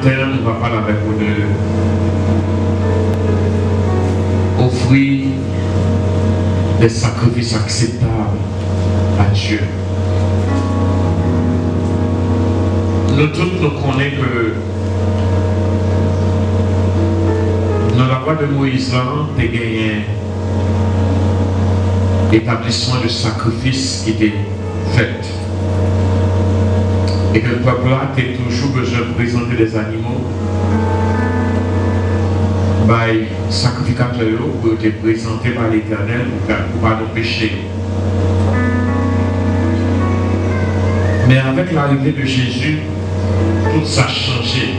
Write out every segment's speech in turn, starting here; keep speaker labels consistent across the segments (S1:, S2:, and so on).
S1: matin, nous va parler avec vous de offrir des sacrifices acceptables à Dieu. Nous tous nous connaissons que dans la voie de Moïse, tu as gagné établissement de sacrifice qui était fait. Et que le peuple là, tu as toujours besoin de présenter des animaux par sacrificateur pour te présenter par l'Éternel pour pardon péché. Mais avec l'arrivée de Jésus, tout ça a changé.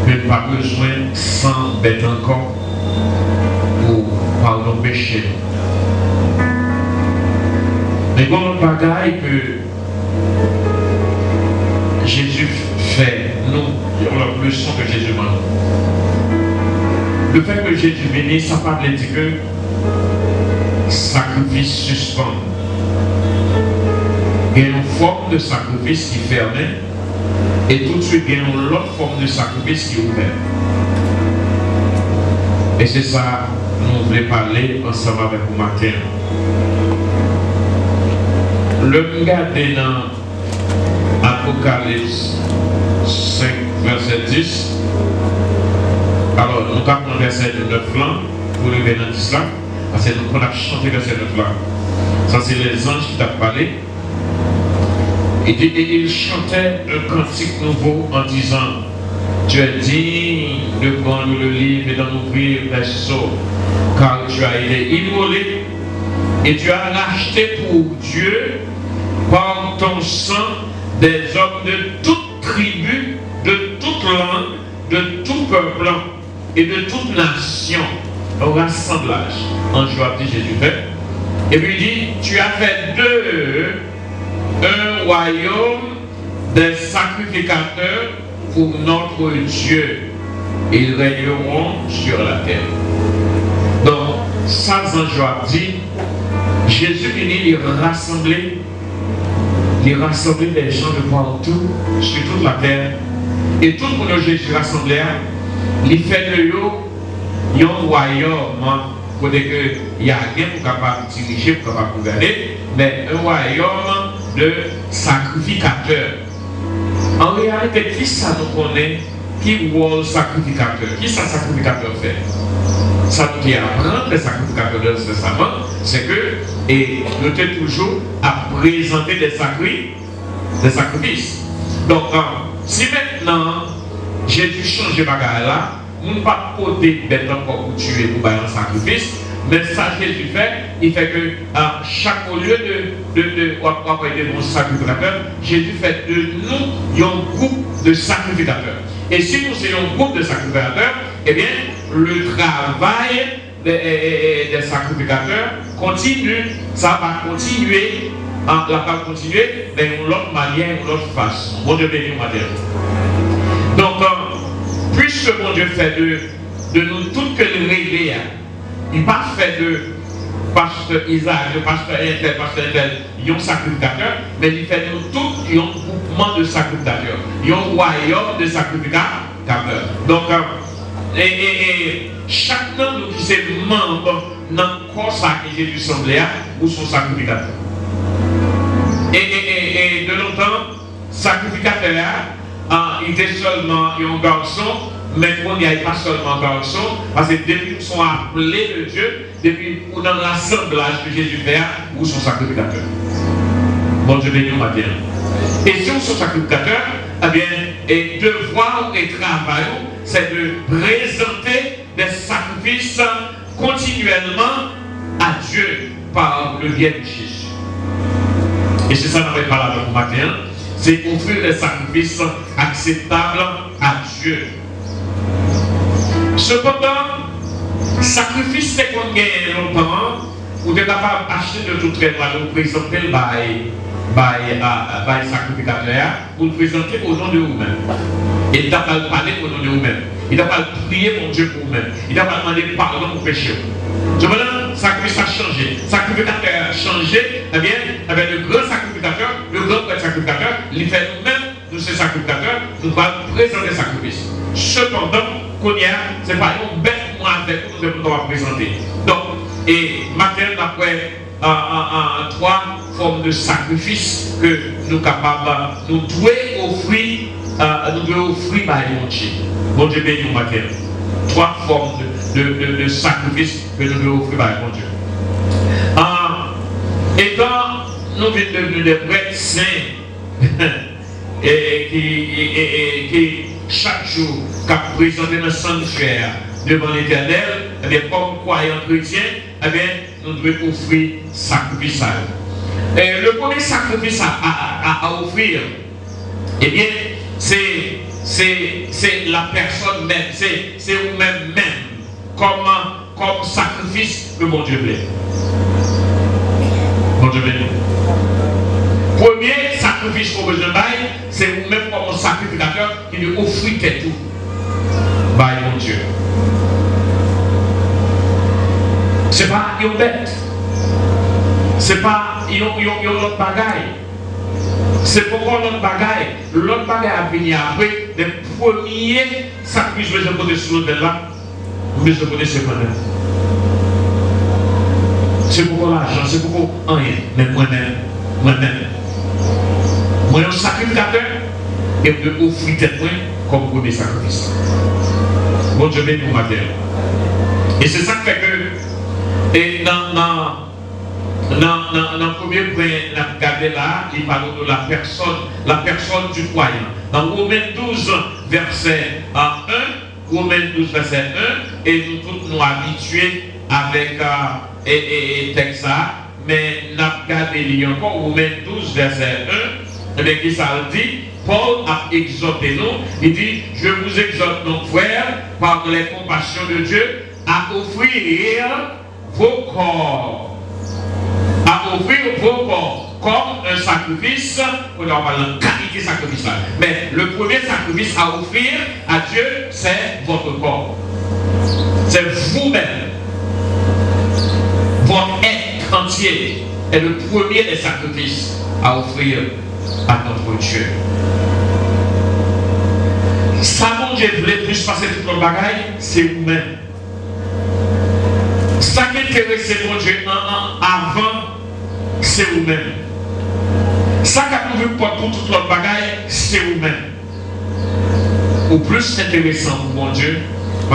S1: Tu n'as pas besoin sans bête encore pour pardon péché. Mais bon, le bagaille que Jésus fait, nous, la leçon que Jésus m'a. Le fait que Jésus vienne, ça ne veut pas dire que sacrifice suspend. Il y a une forme de sacrifice qui fermait et tout de suite il y a une autre forme de sacrifice qui est ouverte. Et c'est ça que nous voulons parler ensemble avec vous matin. Le regarder dans Apocalypse 5, verset 10. Alors, nous avons le verset 9 là, pour le venir de cela, parce que nous avons chanté le verset 9 là. Ça, c'est les anges qui t'ont parlé. Et ils chantaient un cantique nouveau en disant: Tu es digne de prendre le livre et d'en ouvrir les sceaux, car tu as été immolé et tu as racheté pour Dieu par ton sang des hommes de toute tribu, de toute langue, de tout peuple et de toute nation. Un rassemblage. En joie dit Jésus fait. Et puis il dit: Tu as fait d'eux un royaume des sacrificateurs pour notre Dieu. Ils régneront sur la terre. Donc, ça, en joie dit, Jésus venait rassembler les gens de partout, sur toute la terre. Et tout le monde Jésus rassemblé, il fait de eux un royaume, côté que il y a rien pour capable de diriger, pour capable de gouverner, mais un royaume de sacrificateurs. En réalité, qui ça nous connaît, qui rôle sacrificateur? Qui ça sacrificateur fait? Ça nous qui apprend les sacrificateurs de ce Testament, c'est que, et nous sommes toujours à présenter des sacrifices. Donc, si maintenant Jésus change de bagarre là, nous ne pouvons pas poser bête encore pour tuer pour faire un sacrifice, mais ça Jésus fait, il fait que chaque au lieu de mon sacrificateur, Jésus fait de nous un groupe de sacrificateurs. Et si nous sommes un groupe de sacrificateurs, eh bien, le travail des sacrificateurs continue, ça va continuer, la va continuer, mais d'une autre manière, d'une autre façon. Bon Dieu béni, donc, puisque mon Dieu fait de nous toutes que les régler, il n'a pas fait de pasteur Isaac, de pasteur Intel, ils ont sacrificateur, mais il fait de nous tous un groupement de sacrificateurs, ils ont un royaume de sacrificateurs. Donc, et chacun de nous qui est membre dans le corps que Jésus semblait ou son sacrificateur. Et de longtemps, sacrificateur, il était seulement un garçon, mais il n'y a pas seulement un garçon, parce que depuis qu'ils sont appelés de Dieu, depuis dans l'assemblage que Jésus fait, ou son sacrificateur. Bon Dieu béni, on va bien. Et si on son sacrificateur, eh bien, et devoir et travail, c'est de présenter des sacrifices continuellement à Dieu par le biais de Jésus. Et c'est ça qu'on va parler avec vous matin. C'est offrir des sacrifices acceptables à Dieu. Cependant, sacrifice c'est qu'on gagne longtemps, ou de capable d'acheter de tout très mal, de présenter le sacrificateur, pour le présenter au nom de vous-même. Et il n'a pas parler au nom de vous-même. Il n'a pas prier mon Dieu pour vous-même. Il n'a pas demandé pardon pour péché. Cependant, le sacrifice a changé. Le sacrificateur a changé. Eh bien, avec le grand sacrificateur, le grand sacrificateur, il fait nous-mêmes nous sommes sacrificateurs, nous allons présenter le sacrifice. Cependant, qu'on y a, ce n'est pas une bête moi avec nous que nous devons présenter. Donc, et maintenant, après, trois formes de sacrifice que nous sommes capables, nous devons offrir par mon Dieu. Bon Dieu béni nous matin. Trois formes de sacrifice que nous devons offrir par mon Dieu. Et quand nous venons devenir des prêtres saints, et qui chaque jour présentent dans le sanctuaire devant l'Éternel, eh bien, comme croyants chrétiens, eh bien, nous devons offrir sacrifice. Le premier sacrifice à offrir, eh bien, c'est la personne même, c'est vous-même comme sacrifice que mon Dieu plaît. Mon Dieu béni. Premier sacrifice pour besoin de bail, c'est vous-même comme sacrificateur qui lui offrit tout. Bail mon Dieu. C'est pas une bête. C'est pas une autre bagaille. C'est pourquoi l'autre bagaille. L'autre bagaille a fini après. Les premiers sacrifices que je vais poser sur l'autre là, je vais poser ce pendant. C'est pourquoi l'argent, c'est pourquoi rien. Mais moi-même. Moi, un sacrificateur, et de offrir tête comme premier sacrifice. Bon Dieu béni pour matin. Et c'est ça qui fait que, et dans le premier point, on a regardé là, il parle de la personne du croyant. Dans Romains 12, verset 1, Romains 12, verset 1, et nous tous nous habitués avec texte ça, mais nous avons regardé encore Romains 12, verset 1, et bien qui ça dit, Paul a exhorté nous, il dit, je vous exhorte nos frères, par les compassions de Dieu, à offrir vos corps. À offrir vos corps comme un sacrifice, on en parle de qualité de sacrifice. Mais le premier sacrifice à offrir à Dieu, c'est votre corps. C'est vous-même. Votre être entier est le premier des sacrifices à offrir à notre Dieu. Ça, mon Dieu voulait plus passer toute notre bagaille, c'est vous-même. Ça qui intéresse mon Dieu avant, c'est vous-même. Ça qui a trouvé pour toute notre bagaille, c'est vous-même. Au plus intéressant pour mon Dieu,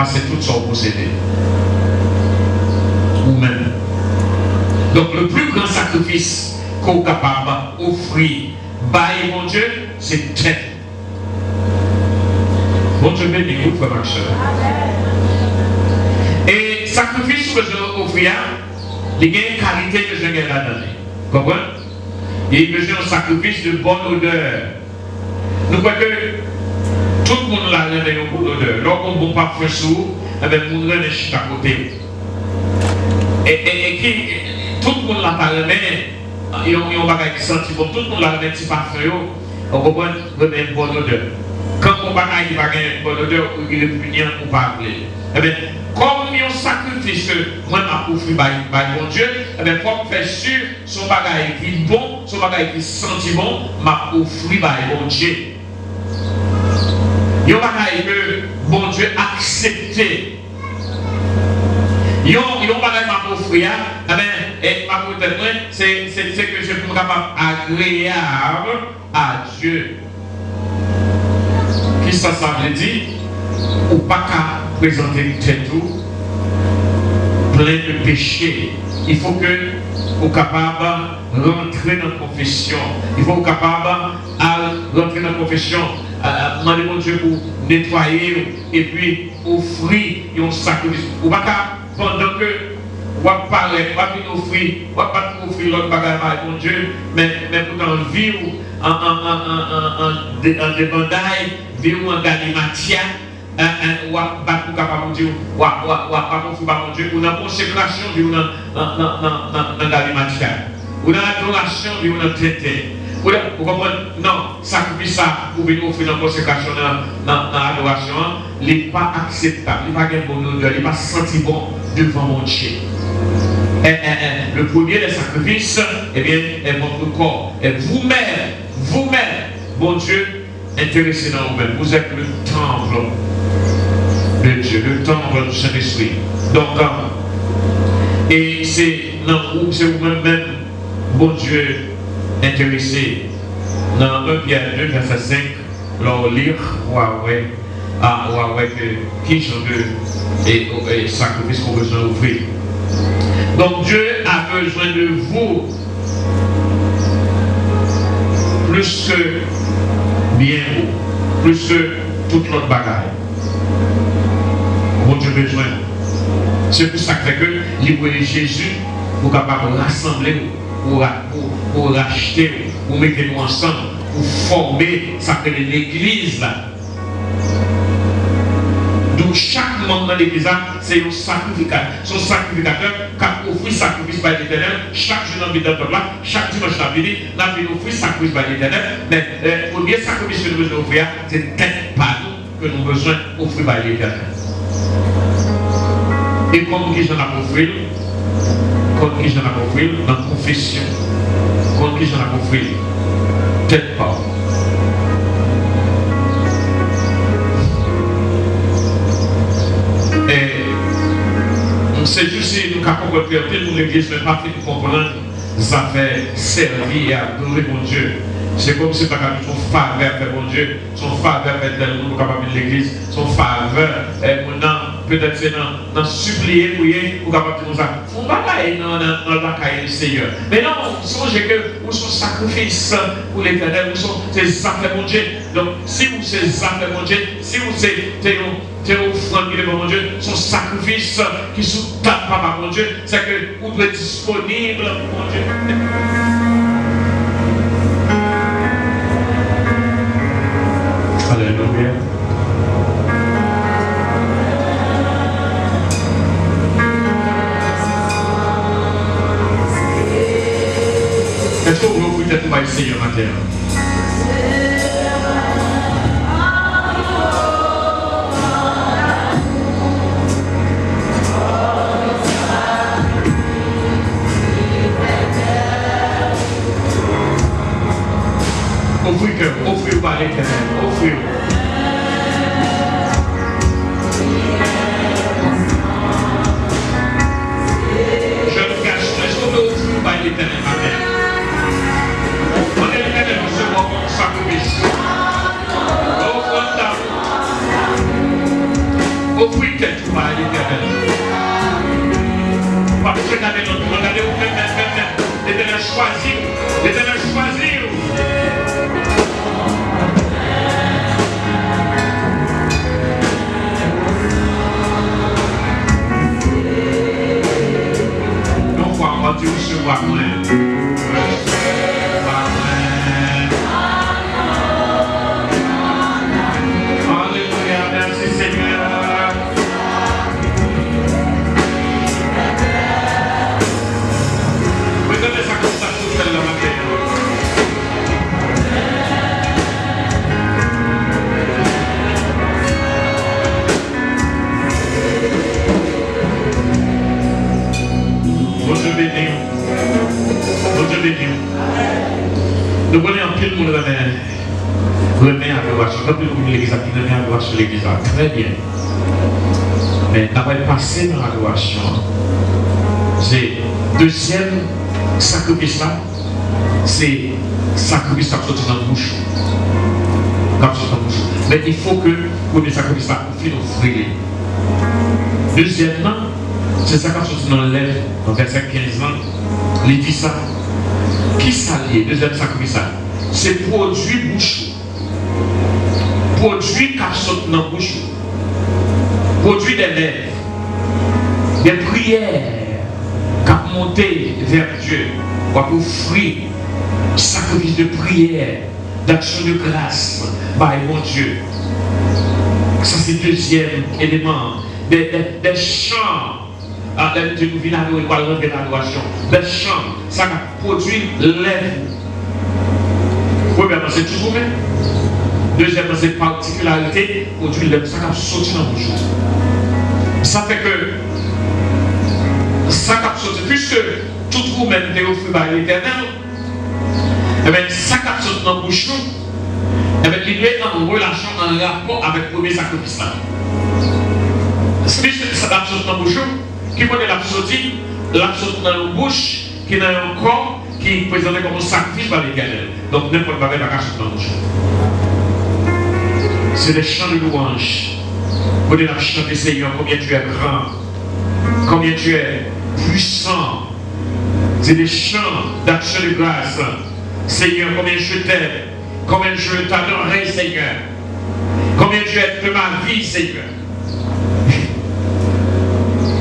S1: c'est tout son possédé. Vous-même. Donc le plus grand sacrifice qu'on est capable d'offrir, bail mon Dieu, c'est tête. Mon Dieu béni vous, frère Marchel. Et sacrifice que je offrir, il y a une qualité que je gagne là-dedans. Comprenez? Il y a besoin d'un sacrifice de bonne odeur. Nous croyons que tout le monde a une bonne odeur. Lorsqu'on ne peut pas faire sous, eh bien, le monde est juste à côté. Et tout le monde l'a parlé, il y a un bagage qui senti bon, tout le monde l'a un petit parfum, on comprend une bonne odeur. Quand on bagage n'a pas une bonne odeur, il est répugnant pour parler. Eh bien, comme il y a un sacrifice que moi je offert par mon Dieu, eh bien, pour faire sûr son bagage qui est bon, son bagage qui senti bon, m'a offert par mon Dieu. Il y a un bagage que mon Dieu a accepté. Il y a un bagage m'a offert, eh bien, et ma protection, c'est que je suis capable agréable à Dieu. Qu'est-ce que ça veut dire? Ou pas qu'à présenter tout plein de péchés. Il faut que vous capable de rentrer dans la confession. Il faut que vous capable de rentrer dans la confession. Demander mon Dieu pour nettoyer et puis offrir un sacrifice. Ou pas qu'à pendant que vous parlez, vous pas offrir l'autre bagage à mon Dieu, mais pourtant vivre en débandaille, vivre en galimatière. Ou pas capable de dire, ou pas confirmer mon Dieu, ou dans la consécration, ou dans la matière, ou dans l'adoration, ou dans le traité. Vous comprenez? Non, sacrifice ça pour venir offrir dans la consécration, dans l'adoration, il n'est pas acceptable, il n'est pas bon odeur, il n'est pas senti bon devant mon Dieu. Le premier des sacrifices, eh bien, est votre corps. Et vous-même, mon Dieu, intéressé dans vous-même. Vous êtes le temple de Dieu, le temple du Saint-Esprit. Donc, et c'est vous-même, bon Dieu, intéressé. Dans 1 Pierre 2, verset 5, l'on lire, qui sont et sacrifice qu'on a besoin d'offrir. Donc Dieu a besoin de vous plus que bien vous, plus que toute notre bagaille. Bon Dieu a besoin. C'est pour ça que il voulait Jésus pour capable de rassembler, pour racheter, pour mettre nous ensemble, pour former ça que l'église là. Donc chaque membre de l'église, c'est un sacrificateur. Son sacrificateur qui a offert sacrifice par l'Éternel. Chaque jour dans le temple là, chaque dimanche dans la vie, nous avons offert sacrifice par l'Éternel. Mais le premier sacrifice que nous devons offrir, c'est peut-être pas nous que nous avons besoin d'offrir par l'Éternel. Et comme qui j'en ai offert, comme qui j'en ai offert dans la confession, comme qui j'en ai offert, peut-être pas. C'est juste si nous avons compris que l'église n'est pas fait de comprendre, ça fait servir et adorer mon Dieu. C'est comme si par exemple son faveur fait mon Dieu, son faveur fait tel monde capable de l'église, son faveur peut-être c'est dans supplier, prier, pour capable de nous dire, on va aller dans la caille du Seigneur. Mais non, songez que vous sont sacrifices pour l'éternel, vous sont ces affaires mon Dieu. Donc si vous ces affaires mon Dieu, si vous tes offrandes devant mon Dieu, son sacrifice qui sont tapés par mon Dieu, c'est que vous êtes disponible pour mon Dieu. Alléluia. Est-ce que vous voulez peut-être pas essayer matin? Offrez par l'Éternel, offrez. Je ne cache pas, est-ce qu'on peut offrir par l'Éternel matin? On est l'Éternel, on se voit comme sacrifice. Offrez quelque part à l'Éternel. Parce que regardez l'autre, regardez vous-même, l'Éternel choisit, l'Éternel choisit. Tu recevoir moi. Alléluia, merci Seigneur. Regardez ça comme ça, tout seul dans ma tête. Dieu béni. Dieu béni. Nous prenons un pile pour le remettre à l'adoration. Quand nous avons l'église qui remet à l'adoration l'église, très bien. Mais nous avons passé dans l'adoration. C'est deuxième sacrifice là. C'est sacrifice qui sorti dans la bouche. Mais il faut que le premier sacrifice là, on finisse d'offrir. Deuxièmement, c'est ça qui sorti dans le lèvre, dans verset 15 ans. Il dit ça. Qui s'allie? Deuxième sacrifice là. C'est produit bouche. Produit qui sorti dans la bouche. Produit des lèvres. Des prières qui montent vers Dieu. Pour offrir sacrifice de prière, d'action de grâce par mon Dieu. Ça c'est le deuxième élément. Des chants. De nous venir à l'adoration. Des chants. Ça produit lèvres. Premièrement, c'est toujours même. Deuxièmement, c'est particularité. Produit lèvres. Ça sorti dans le jour. Ça fait que ça qui sorti, puisque tout vous-même est offert par l'Éternel, et bien ça qui sorti dans le bouche, Et bien, il est en relation, en rapport avec le premier sacrifice là. Si c'est la chose dans la bouche, qui connaît la sortie, la chose dans la bouche, qui est dans le corps, qui est présenté comme un sacrifice par l'Éternel. Donc, n'importe quoi, la cache dans la bouche. C'est des chants de louange. Vous devez chanter, Seigneur, combien tu es grand, combien tu es puissant. C'est des chants d'action de grâce. Seigneur, combien je t'aime, combien je t'adorerai, Seigneur. Combien tu es de ma vie, Seigneur.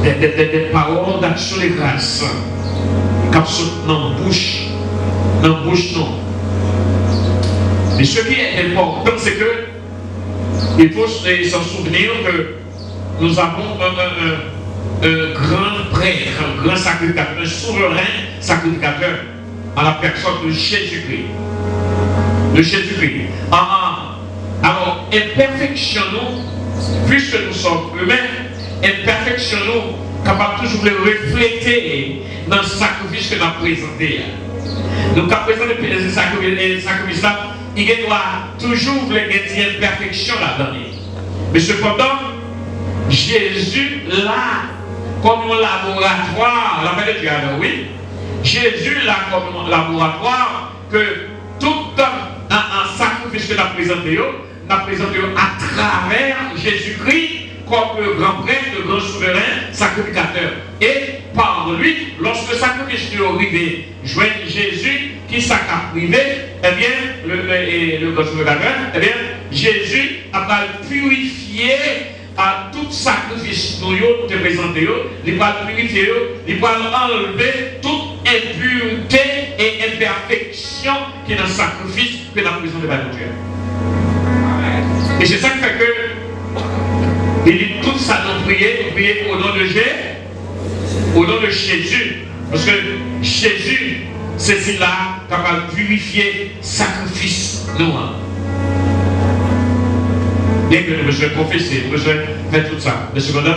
S1: Des paroles d'action de grâce. Comme ça, dans la bouche. Dans la bouche, non. Mais ce qui est important, c'est que il faut s'en souvenir que nous avons un grand prêtre, un grand sacrificateur, un souverain sacrificateur à la personne de Jésus-Christ. De Jésus-Christ. Alors, imperfectionnons, puisque nous sommes humains, imperfectionnons, capables toujours de refléter dans le sacrifice que nous avons présenté. Donc, à présent, le sacrifice là, il doit toujours les imperfections là-dedans. Mais cependant, Jésus là, comme un laboratoire, la paix de Dieu, oui, Jésus là, comme un laboratoire, que tout un sacrifice que nous avons présenté à travers Jésus-Christ, comme le grand prêtre, le grand souverain, sacrificateur. Et par lui, lorsque le sacrifice est arrivé, joindre Jésus, qui s'est privé, eh bien, le grand sacrificateur, eh bien, Jésus a purifié à tout sacrifice nous te présenté, il va purifier, il va enlever toute impureté et imperfection qui est dans le sacrifice que nous avons présenté par Dieu. Et c'est ça qui fait que il dit tout ça, nous prier au nom de Jésus, au nom de Jésus. Parce que Jésus, c'est celui-là capable de purifier sacrifice nous. Bien que nous besoin confesser, nous besoin faire tout ça. Mais cependant,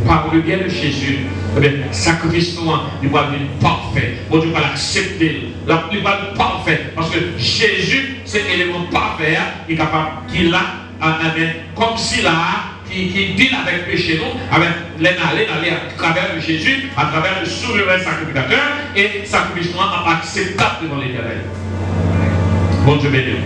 S1: par le bien de Jésus, le sacrifice nous, il va être parfait. Bon Dieu va l'accepter. Il va être parfait. Parce que Jésus, c'est l'élément parfait, il est capable, qu'il a, comme s'il a, qui deal avec le péché, nous, avec l'aller à travers de Jésus, à travers le souverain sacrificateur, et sacrifice noir acceptable devant l'Éternel. Bon Dieu béni.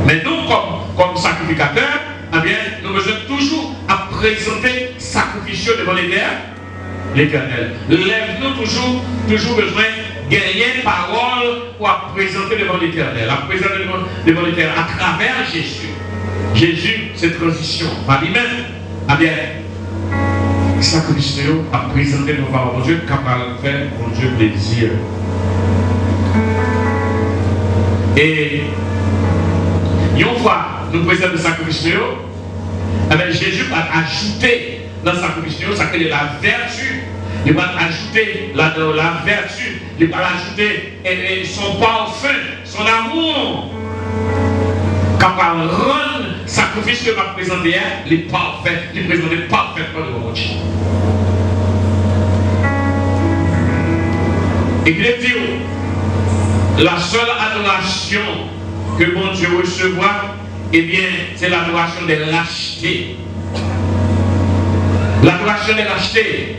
S1: Mais nous, comme sacrificateurs, eh bien, nous besoin toujours à présenter sacrifice devant l'Éternel. Lève-nous toujours besoin de gagner parole pour à présenter devant l'Éternel, à présenter devant l'Éternel à travers Jésus. Jésus, c'est transition par lui-même. Eh bien, sacrifice à présenter devant mon Dieu, capable de faire mon Dieu plaisir. Et une fois nous présentons le sacrifice, eh bien, Jésus va ajouter dans le sacrifice, ça crée la vertu. Il va ajouter la vertu, il va ajouter son parfum, son amour, capable de rendre le sacrifice que va présenter, les parfaits, les présenter parfaitement devant Dieu. Et il dit, la seule adoration que mon Dieu recevra, eh bien, c'est l'adoration des rachetés. L'adoration des rachetés.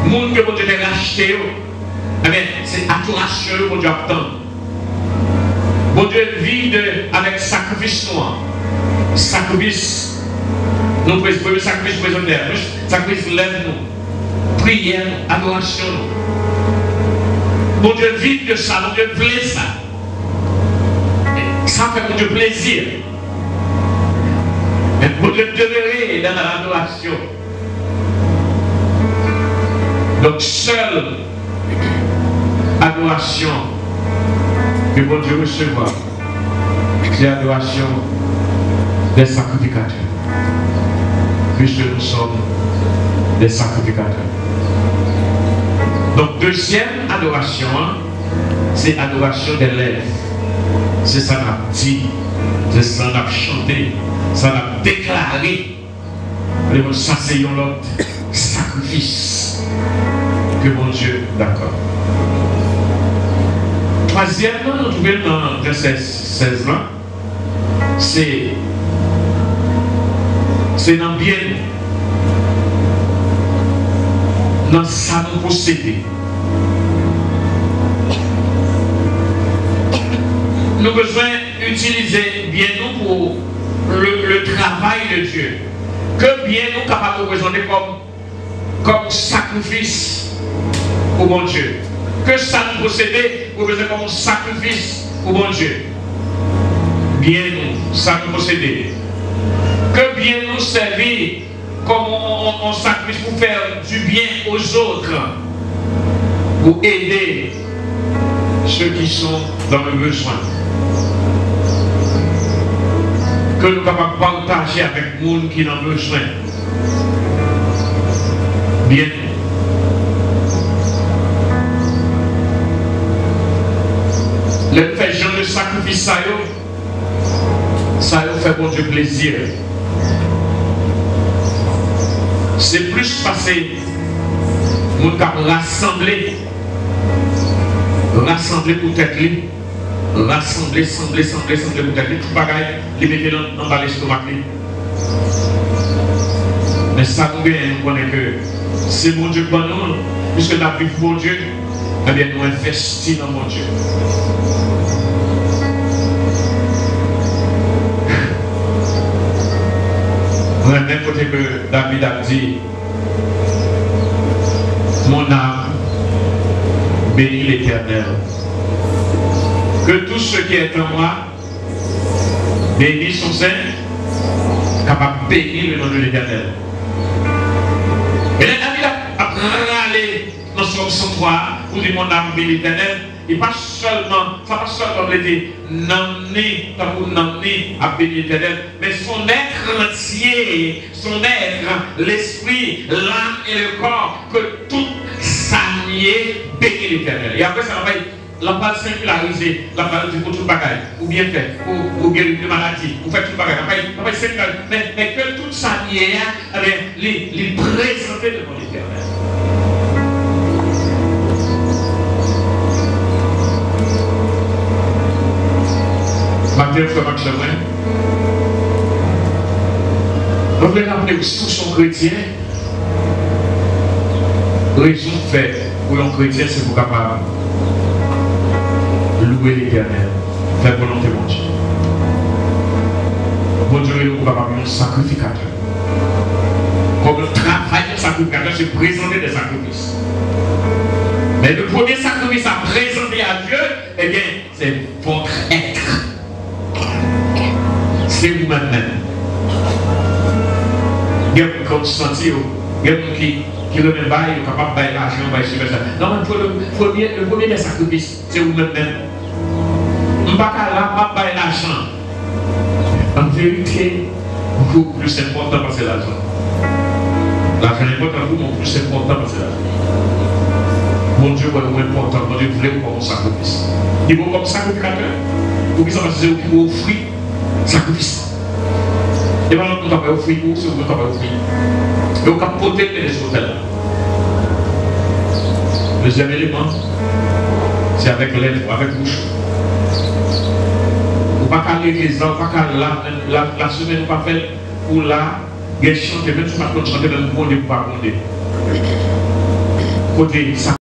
S1: Le monde que mon Dieu a racheté, eh bien, c'est l'adoration que mon Dieu attend. Mon Dieu vit avec sacrifice noir. Sacrifice. Nous présenons sacrifice présenté. Sacrifice lève-nous. Prière, adoration. Mon Dieu vit de ça. Mon Dieu plaît ça. Ça fait mon Dieu plaisir. Mais mon Dieu demeurer dans l'adoration. Donc, seule adoration que mon Dieu recevra, c'est l'adoration des sacrificateurs. Puisque nous sommes des sacrificateurs. Donc, deuxième adoration, c'est l'adoration des lèvres. C'est ça qu'on a dit, c'est ça qu'on a chanté, ça qu'on a déclaré. Ça, c'est l'autre sacrifice que mon Dieu d'accord. Troisièmement, nous trouvons dans verset 16 là, c'est dans bien dans ça nous posséder. Nous avons besoin d'utiliser bien nous pour le travail de Dieu. Que bien nous capables de représenter comme sacrifice pour mon Dieu. Que ça nous posséder pour représenter comme sacrifice pour mon Dieu. Bien nous, ça nous posséder. Que bien nous servir comme on sacrifice pour faire du bien aux autres, pour aider ceux qui sont dans le besoin. Que nous pouvons partager avec le monde qui en a besoin. Bien. Le fait genre de sacrifice, ça fait bon Dieu plaisir. C'est plus passé, nous avons rassemblé pour tête libre. Rassembler pour tête libre. Tout bagaille, les mettre dans l'estomac. Mais ça nous connaît que c'est mon Dieu pour nous, puisque nous avons vu mon Dieu, eh bien nous investissons dans mon Dieu. Même côté que David a dit, mon âme bénit l'Éternel. Que tout ce qui est en moi bénit son Saint, capable de bénir le nom de l'Éternel. Et là, David a râlé dans son 103 pour dire mon âme bénit l'Éternel. Et pas seulement, ça pas seulement dire n'emmener, à bénir l'Éternel, mais son être entier, son être, l'esprit, l'âme et le corps, que tout s'allier bénit l'Éternel. Et après ça va la base singularisée, la base du pour tout le bagage, ou bien fait, ou guérir de maladie, ou faire tout le bagage, mais que tout s'allier, les présenter devant l'Éternel. Matin, frère Max Lemoine, on voulait rappeler aussi pour son chrétien, raison de fait pour un chrétien, c'est pour capable louer l'Éternel, faire volonté mon Dieu. Mon Dieu est capable de sacrificateur. Comme le travail de sacrificateur, c'est présenter des sacrifices. Mais le premier sacrifice à présenter à Dieu, eh bien, c'est votre être. C'est vous-même. Il y a des gens qui remettent bail, capable de bailler l'argent, bailler ça. Non, mais le premier des sacrifices, c'est vous-même. Je ne vais pas bailler l'argent. En vérité, beaucoup plus important parce que l'argent. L'argent est important pour vous, plus important parce que l'argent. Mon Dieu, c'est important. Mon Dieu voulait comme un sacrifice. Il faut comme sacrificateur. Pour que ça va se offrir sacrifice. Et maintenant, nous avons offert pour ce que nous avons offert. Et on a protégé les hôtels. Le deuxième élément, c'est avec l'aide, avec bouche. On ne peut pas aller les gens, on ne peut pas la semaine, on ne peut pas faire pour la guerre chanter, même si on ne peut pas chanter, même si on ne peut pas chanter. Côté